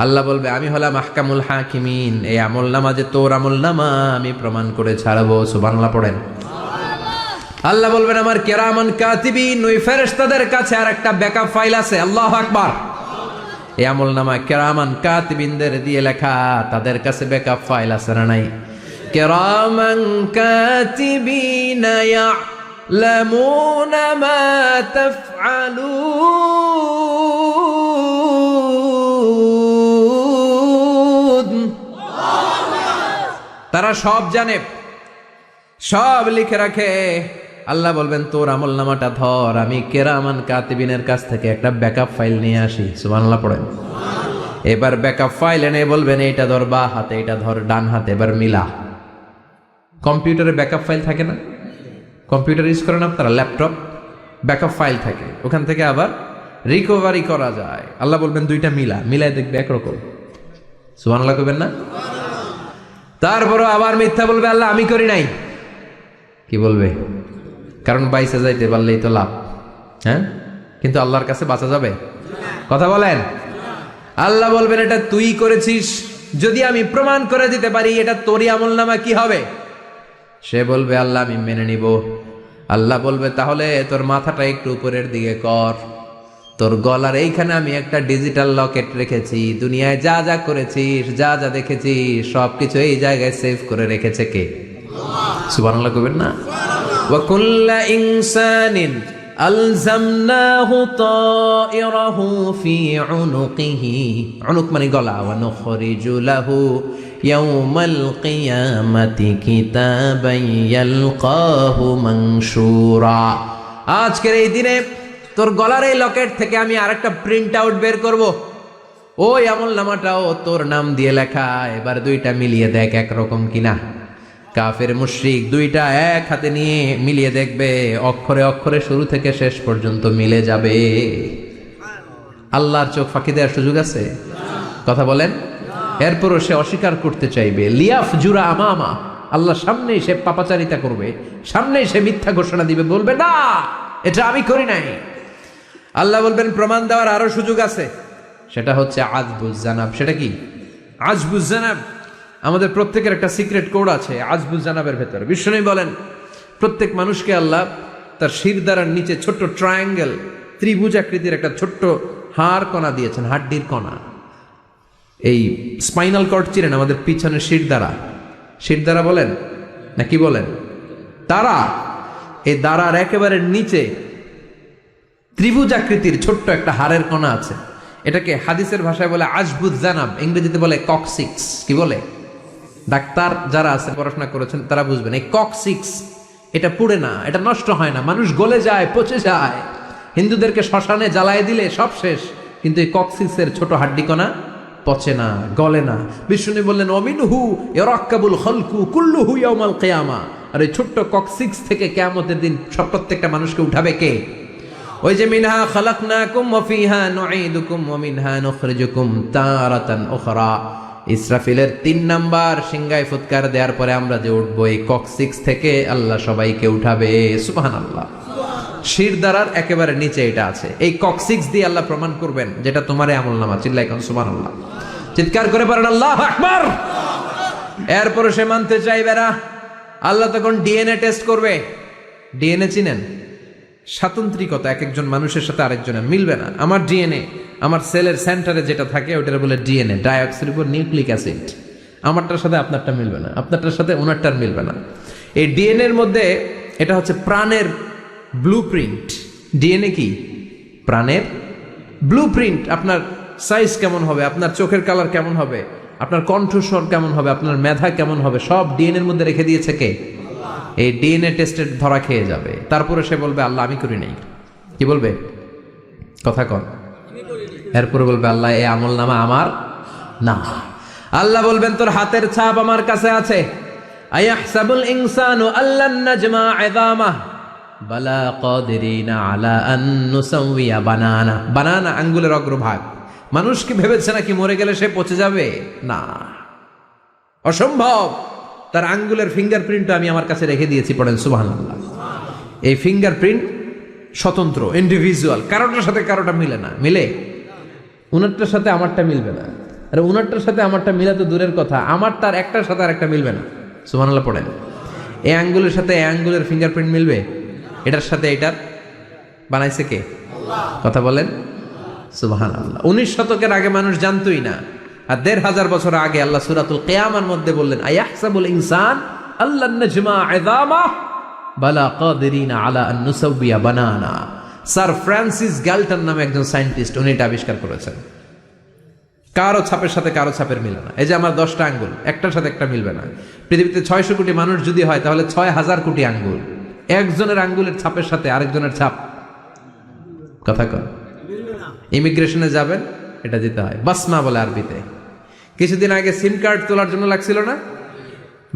আল্লাহ বলবে আমি হলাম আহকামুল হাকিমিন, এই আমলনামা যে তোর আমলনামা আমি প্রমাণ করে ছাড়বো। সুবহানাল্লাহ পড়েন। আল্লাহ বলবেন আমার কিরামান কাতিবিন, ওই ফেরেশতাদের কাছে আর একটা ব্যাকআপ ফাইল আছে। আল্লাহু আকবার। এই আমলনামা কিরামান কাতিবিনদের দিয়ে লেখা, তাদের কাছে ব্যাকআপ ফাইল আছে না নাই? কিরামান কাতিবিন ইয়ালামুনা মা তাফআলুন, তারা সব জানে, সব লিখে রাখে। আল্লাহ বলবেন তোর আমলনামাটা ধর, আমি কিরামান কাতিবিনের কাছ থেকে একটা ব্যাকআপ ফাইল নিয়ে আসি। সুবহানাল্লাহ পড়েন। এবার ব্যাকআপ ফাইল এনে বলবেন এইটা ধর বা হাতে, এটা ধর ডান হাতে, এবার মিলা। কম্পিউটারে ব্যাকআপ ফাইল থাকে না? কম্পিউটার ইউজ করেন আপনারা, ল্যাপটপ, ব্যাকআপ ফাইল থাকে, ওখান থেকে আবার রিকভারি করা যায়। আল্লাহ বলবেন দুইটা মিলা, মিলাই দেখবে একরকম। সুবহানাল্লাহ কইবেন না? তারপরও আবার মিথ্যা বলবে আল্লাহ আমি করি নাই। কি বলবে? কারণ বাইসে যাইতে পারলেই তো লাভ, হ্যাঁ? কিন্তু আল্লাহর কাছে বাঁচা যাবে? কথা বলেন। আল্লাহ বলবেন এটা তুই করেছিস, যদি আমি প্রমাণ করে দিতে পারি এটা তোরই আমলনামা, কি হবে? সে বলবে আল্লাহ আমি মেনে নিব। আল্লাহ বলবে তাহলে তোর মাথাটা একটু উপরের দিকে কর, তোর গলার এইখানে আমি একটা ডিজিটাল লকেট রেখেছি, দুনিয়ায় যা যা করেছিস, যা যা দেখেছিস সবকিছু এই জায়গায় সেভ করে রেখেছে কে? সুবহানাল্লাহ কইবেন না? ওয়া কুল্লা ইনসানিন আলজামনাহু তায়রাহু ফি উনুকিহি, উনুক মানে গলা, ওয়া নুখরিজু লাহু ইয়াউমাল কিয়ামাতি কিতাবান ইয়ালকাহু মানশুরা। আজকের এই দিনে তোর গলার এই লকেট থেকে আমি আরেকটা প্রিন্ট আউট বের করব, ওই আমলনামাটাও তোর নাম দিয়ে লেখা। এবার দুইটা মিলিয়ে দেখ একরকম কিনা। কাফের মুশরিক দুইটা এক হাতে নিয়ে মিলিয়ে দেখবে, অক্ষরে অক্ষরে শুরু থেকে শেষ পর্যন্ত মিলে যাবে। আল্লাহর চোখ ফাঁকি দেওয়ার সুযোগ আছে? কথা বলেন। এরপরও সে অস্বীকার করতে চাইবে। লিয়াফ জুরা আমামা, আল্লাহর সামনেই সে পাপাচারিতা করবে, সামনেই সে মিথ্যা ঘোষণা দিবে, বলবে না এটা আমি করি নাই। আল্লাহ বলবেন প্রমাণ দেওয়ার আরো সুযোগ আছে, সেটা হচ্ছে আজবুজ জানাব। সেটা কি? আজবুজ জানাব। আমাদের প্রত্যেকের একটা সিক্রেট কোড আছে আজবুজ জানাবের ভেতরে। বিশ্বনবী বলেন প্রত্যেক মানুষকে আল্লাহ তার শিরদাঁড়ার নিচে ছোট্ট ট্রায়াঙ্গেল, ত্রিভুজ আকৃতির একটা ছোট্ট হাড় কণা দিয়েছেন, হাড্ডির কণা। এই স্পাইনাল কর্ড চিনেন, আমাদের পিছনের শিরদাঁড়া, শিরদাঁড়া বলেন না কি বলেন? তারা, এই দাঁড়ার একেবারে নিচে ত্রিভুজ আকৃতির ছোট্ট একটা হাড়ের কণা আছে। এটাকে হাদিসের ভাষায় বলে আজবুজ জানাব, ইংরেজিতে বলে ককসিক্স। কি বলে? ডাক্তার যারা আছে, পড়াশোনা করেছেন তারা বুঝবেন। এই ককসিক্স এটা পুড়ে না, এটা নষ্ট হয় না, মানুষ গলে যায়, পচে যায়। হিন্দুদেরকে শ্মশানে জ্বালায় দিলে সব শেষ, কিন্তু এই ককসিক্সের ছোট হাড্ডিকণা পচে না, গলে না। বিষ্ণু বললেন অমিনহু ইয়ারাক্কাবুল খালকু কুল্লুহু ইয়াউমাল কিয়ামা। আর এই ছোট্ট ককসিক্স থেকে কিয়ামতের দিন সব প্রত্যেকটা মানুষকে উঠাবে কে? ওই যে মিনহা খালাকনাকুম ওয়া ফিহা নুঈদুকুম ওয়া মিনহা নুখরিজুকুম তারাতান উখরা। ইসরাফিলের 3 নাম্বার সিংহায় ফুৎকার দেওয়ার পরে আমরা যে উঠবো, এই ককসিক্স থেকে আল্লাহ সবাইকে উঠাবে। সুবহানাল্লাহ। শিরদাঁড়ার একেবারে নিচে এটা আছে। এই ককসিক্স দিয়ে আল্লাহ প্রমাণ করবেন যেটা তোমারই আমলনামা। চিল্লায় কোন সুবহানাল্লাহ, চিৎকার করে পারেন আল্লাহু আকবার। এরপরে সে মানতে চাইবে না। আল্লাহ তখন ডিএনএ টেস্ট করবে। ডিএনএ চিনেন? স্বাতন্ত্রিকতা, এক একজন মানুষের সাথে আরেকজনের মিলবে না। আমার ডিএনএ, আমার সেলের সেন্টারে যেটা থাকে ওটার বলে ডিএনএ, ডাইঅক্সিরিবো নিউক্লিক অ্যাসিড। আমারটার সাথে আপনারটা মিলবে না, আপনারটার সাথে ওনারটার মিলবে না। এই ডিএনএ এর মধ্যে এটা হচ্ছে প্রাণের ব্লুপ্রিন্ট। ডিএনএ কি? প্রাণের ব্লুপ্রিন্ট। আপনার সাইজ কেমন হবে, আপনার চোখের কালার কেমন হবে, আপনার কণ্ঠস্বর কেমন হবে, আপনার মেধা কেমন হবে, সব ডিএনএ এর মধ্যে রেখে দিয়েছে কে? এই ডিএনএ টেস্টের ধরা খেয়ে যাবে। তারপরে সে বলবে আল্লাহ আমি করি নাই। কি বলবে? কথা কন। এরপরে বলবে আল্লাহ এই আমলনামা আমার না। আল্লাহ বলবেন তোর হাতের ছাপ আমার কাছে আছে। আয়াহসাবুল ইনসানু আল্লান নাজমা ইযামা বালা কাদিরিনা আলা আন নুসাউইয়া বানানা। বানানা আঙ্গুলের অগ্রভাগ। মানুষ কি ভেবেছে নাকি মরে গেলে সে পচে যাবে? না, অসম্ভব। তার আঙ্গুলের ফিঙ্গারপ্রিন্টটা আমি আমার কাছে রেখে দিয়েছি। পড়েন সুবহানাল্লাহ। এই ফিঙ্গারপ্রিন্ট স্বতন্ত্র, ইন্ডিভিজুয়াল, কারোটার সাথে কারোটা মিলে না। মিলে? উনারটার সাথে আমারটা মিলবে না। আরে উনারটার সাথে আমারটা মিলা তো দূরের কথা, আমার তার একটার সাথে আর একটা মিলবে না। সুবহানাল্লাহ পড়েন। এই আঙ্গুলের সাথে এই আঙ্গুলের ফিঙ্গারপ্রিন্ট মিলবে? এটার সাথে এটার বানাইছে কে? কথা বলেন সুবহানাল্লাহ। 19 শতকের আগে মানুষ জানতোই না, আর 1500 বছর আগে আল্লাহ সূরাতুল কিয়ামার মধ্যে বললেন, আয়াহসাবুল ইনসান আল্লান নাজমা ইযামা বালা কাদিরিনা আলা আন নুসাউবিয়া বানানা। স্যার ফ্রান্সিস গ্যালটন নামে একজন সায়েন্টিস্ট, উনি এটা আবিষ্কার করেছেন। কারো ছাপের সাথে কারো ছাপের মিলে না। এই যে আমার 10টা আঙ্গুল, একটার সাথে একটা মিলবে না। পৃথিবীতে 600 কোটি মানুষ যদি হয় তাহলে 6000 কোটি আঙ্গুল, একজনের আঙ্গুলের ছাপের সাথে আরেকজনের ছাপ, কথা কন, ইমিগ্রেশনে যাবেন এটা দিতে হয়, বাসমা বলে আরবিতে। কিছুদিন আগে সিম কার্ড তোলার জন্য লাগছিল না,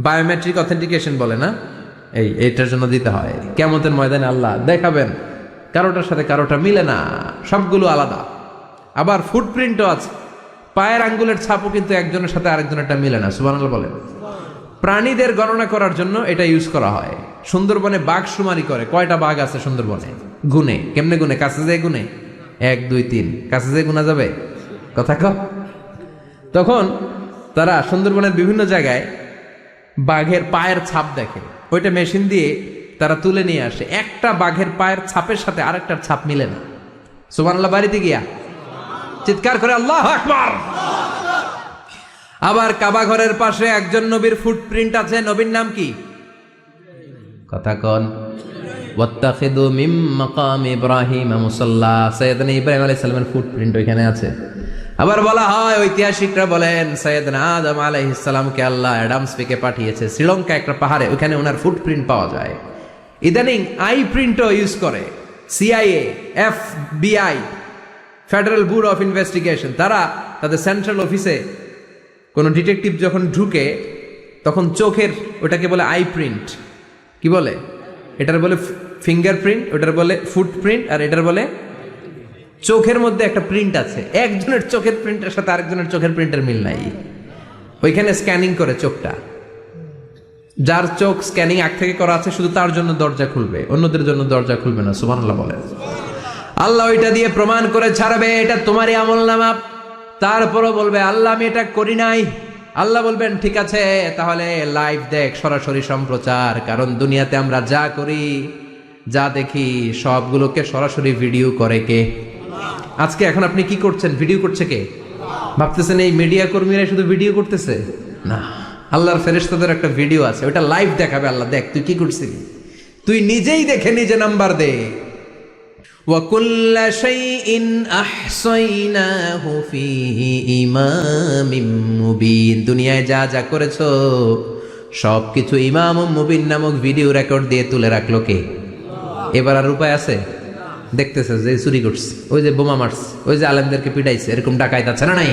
বায়োমেট্রিক অথেন্টিকেশন বলে না, এইটার জন্য দিতে হয়। কিয়ামতের ময়দানে আল্লাহ দেখাবেন কারোটার সাথে কারোটা মিলে না, সবগুলো আলাদা। আবার ফুটপ্রিন্টও আছে, পায়ের আঙ্গুলের ছাপও কিন্তু একজনের সাথে আরেকজনেরটা মিলে না। সুবহানাল্লাহ বলেন। প্রাণীদের গণনা করার জন্য এটা ইউজ করা হয়। সুন্দরবনে বাঘ শুমারি করে, কয়টা বাঘ আছে সুন্দরবনে গুনে, কেমনে গুনে? কাছে যায় গুনে, 1 2 3, কাছে যায় গুনা যাবে? কথা কও। তখন তারা সুন্দরবনের বিভিন্ন জায়গায় বাঘের পায়ের ছাপ দেখে, ওইটা মেশিন দিয়ে তারা তুলে নিয়ে আসে। একটা বাঘের পায়ের ছাপের সাথে আরেকটার ছাপ মিলে না। সুবহানাল্লাহ। বাড়িতে গিয়া চিৎকার করে আল্লাহু আকবার। আবার কাবা ঘরের পাশে একজন নবীর ফুটপ্রিন্ট আছে, নবীর নাম কি? কথা কন। ওয়াত্তাখিদু মিন মাকাম ইব্রাহিম মুসাল্লা, সাইয়েদনা ইব্রাহিম আলাইহিস সালামের ফুটপ্রিন্ট ওইখানে আছে। আবার বলা হয়, ঐতিহাসিকরা বলেন সাইয়েদনা আদম আলাইহিস সালামকে আল্লাহ অ্যাডামস পেকে পাঠিয়েছে শ্রীলঙ্কা একটা পাহাড়ে, ওখানে ওনার ফুটপ্রিন্ট পাওয়া যায়। ইদানিং আই প্রিন্টও ইউজ করে CIA, FBI, federal bureau of investigation. তারা তাদের সেন্ট্রাল অফিসে কোনো ডিটেকটিভ যখন ঢুকে তখন চোখের, ওটাকে বলে আই প্রিন্ট, কি বলে? এটার বলে ফিঙ্গারপ্রিন্ট, ওটার বলে ফুটপ্রিন্ট, আর এটার বলে চোখের মধ্যে একটা প্রিন্ট আছে। একজনের চোখের প্রিন্টের সাথে আরেকজনের চোখের প্রিন্টের মিল নাই, ওইখানে স্ক্যানিং করে চোখটা। যার চোখ স্ক্যানিং আগ থেকে করা আছে শুধু তার জন্য দরজা খুলবে, অন্যদের জন্য দরজা খুলবে না। সুবহানাল্লাহ বলেন। আল্লাহ ওইটা দিয়ে প্রমাণ করে ছাড়বে এটা তোমারই আমলনামা। তারপরও বলবে আল্লাহ আমি এটা করি নাই। আল্লাহ বলবেন ঠিক আছে, তাহলে লাইভ দেখ, সরাসরি সম্প্রচার। কারণ দুনিয়াতে আমরা যা করি, যা দেখি, সবগুলোকে সরাসরি ভিডিও করে কে? আজকে এখন আপনি কি করছেন, ভিডিও করছে কে? ভাবতেছেন এই মিডিয়া কর্মীরা শুধু ভিডিও করতেছে? না, আল্লাহর ফেরেশতাদের একটা ভিডিও আছে, ওটা লাইভ দেখাবে। আল্লাহ দেখ তুই কি করছিলি, তুই নিজেই দেখে নিজে নাম্বার দে। وَكُلَّ شَيْءٍ أَحْصَيْنَاهُ فِي إِمَامٍ مُبِينٍ। দুনিয়ায় যা যা করেছো সবকিছু ইমাম মুবিন নামক ভিডিও রেকর্ড দিয়ে তুলে রাখলো কে? এবার আর উপায় আছে? দেখতেছে যে চুরি করছে, ওই যে বোমা মারছে, ওই যে আলেমদেরকে পিটাইছে, এরকম ডাকাইত আছে না নাই?